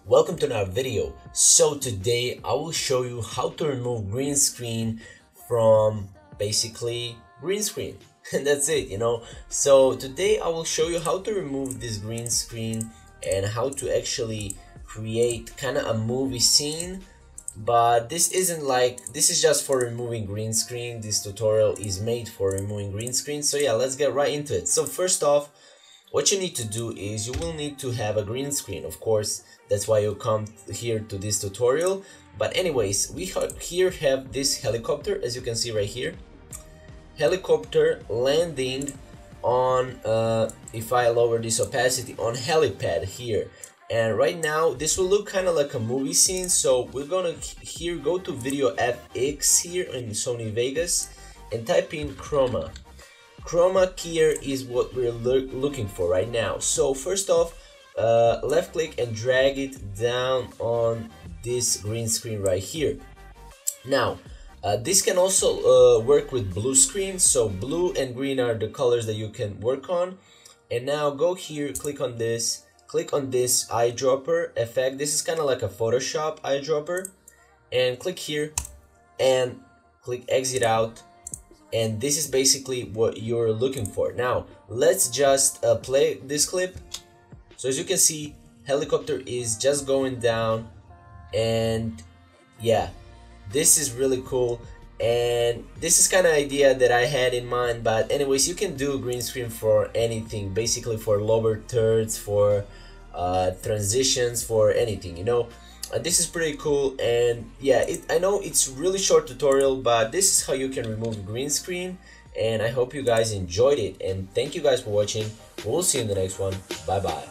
Welcome to another video. So today I will show you how to remove green screen from basically green screen and that's it. So today I will show you how to remove this green screen and how to actually create kind of a movie scene, but this is just for removing green screen. This tutorial is made for removing green screen. So yeah, let's get right into it. So first off, what you need to do is you will need to have a green screen. Of course, that's why you come here to this tutorial. But anyways, we here have this helicopter, as you can see right here. Helicopter landing on, if I lower this opacity, on helipad here. And right now, this will look kind of like a movie scene. So we're gonna here go to Video FX here in Sony Vegas and type in chroma. Chroma here is what we're looking for right now. So first off, left click and drag it down on this green screen right here. Now this can also work with blue screen. So blue and green are the colors that you can work on. And now go here, click on this eyedropper effect. This is kind of like a Photoshop eyedropper, and click here and click exit out. And this is basically what you're looking for. Now let's just play this clip. So as you can see, helicopter is just going down, and yeah, this is really cool. And this is kind of idea that I had in mind. But anyways, you can do green screen for anything, basically for lower thirds, for transitions, for anything, this is pretty cool. And yeah, I know it's really short tutorial, but this is how you can remove green screen. And I hope you guys enjoyed it, and thank you guys for watching. We'll see you in the next one. Bye bye.